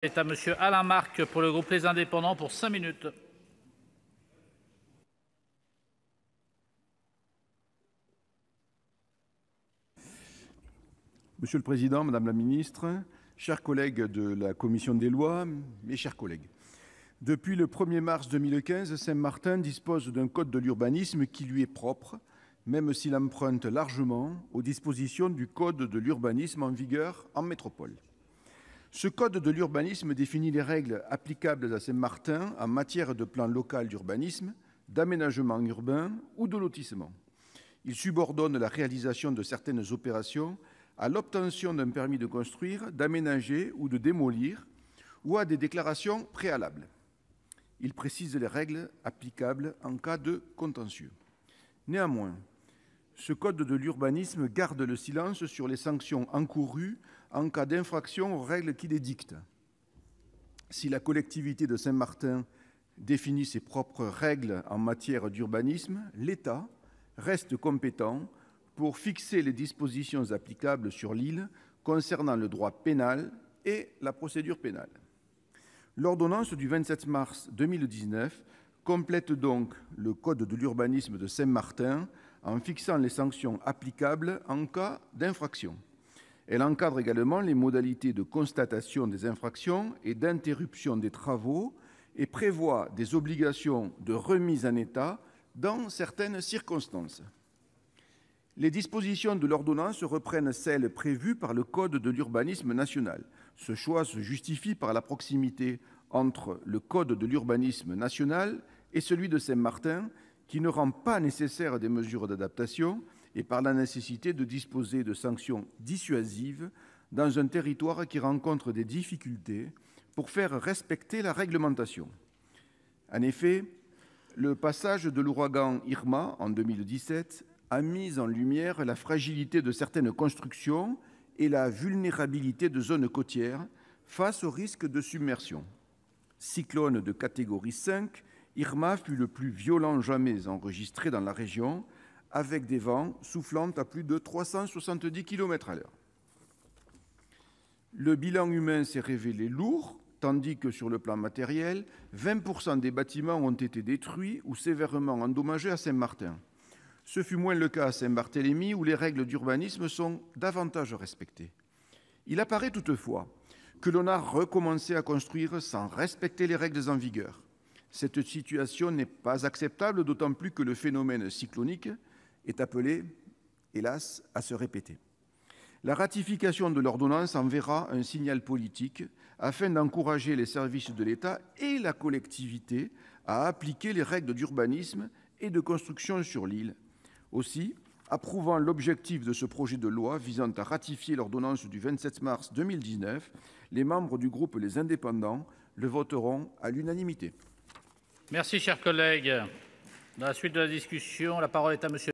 Est à Monsieur Alain Marc pour le groupe Les Indépendants pour 5 minutes. Monsieur le Président, Madame la Ministre, chers collègues de la Commission des lois, mes chers collègues. Depuis le 1er mars 2015, Saint-Martin dispose d'un code de l'urbanisme qui lui est propre, même s'il emprunte largement aux dispositions du code de l'urbanisme en vigueur en métropole. Ce code de l'urbanisme définit les règles applicables à Saint-Martin en matière de plan local d'urbanisme, d'aménagement urbain ou de lotissement. Il subordonne la réalisation de certaines opérations à l'obtention d'un permis de construire, d'aménager ou de démolir, ou à des déclarations préalables. Il précise les règles applicables en cas de contentieux. Néanmoins, ce code de l'urbanisme garde le silence sur les sanctions encourues en cas d'infraction aux règles qu'il édicte. Si la collectivité de Saint-Martin définit ses propres règles en matière d'urbanisme, l'État reste compétent pour fixer les dispositions applicables sur l'île concernant le droit pénal et la procédure pénale. L'ordonnance du 27 mars 2019 complète donc le code de l'urbanisme de Saint-Martin en fixant les sanctions applicables en cas d'infraction. Elle encadre également les modalités de constatation des infractions et d'interruption des travaux et prévoit des obligations de remise en état dans certaines circonstances. Les dispositions de l'ordonnance reprennent celles prévues par le Code de l'urbanisme national. Ce choix se justifie par la proximité entre le Code de l'urbanisme national et celui de Saint-Martin, qui ne rend pas nécessaire des mesures d'adaptation, et par la nécessité de disposer de sanctions dissuasives dans un territoire qui rencontre des difficultés pour faire respecter la réglementation. En effet, le passage de l'ouragan Irma en 2017 a mis en lumière la fragilité de certaines constructions et la vulnérabilité de zones côtières face au risque de submersion. Cyclone de catégorie 5, Irma fut le plus violent jamais enregistré dans la région, avec des vents soufflant à plus de 370 km/h. Le bilan humain s'est révélé lourd, tandis que sur le plan matériel, 20% des bâtiments ont été détruits ou sévèrement endommagés à Saint-Martin. Ce fut moins le cas à Saint-Barthélemy, où les règles d'urbanisme sont davantage respectées. Il apparaît toutefois que l'on a recommencé à construire sans respecter les règles en vigueur. Cette situation n'est pas acceptable, d'autant plus que le phénomène cyclonique est appelé, hélas, à se répéter. La ratification de l'ordonnance enverra un signal politique afin d'encourager les services de l'État et la collectivité à appliquer les règles d'urbanisme et de construction sur l'île. Aussi, approuvant l'objectif de ce projet de loi visant à ratifier l'ordonnance du 27 mars 2019, les membres du groupe Les Indépendants le voteront à l'unanimité. Merci, chers collègues. Dans la suite de la discussion, la parole est à Monsieur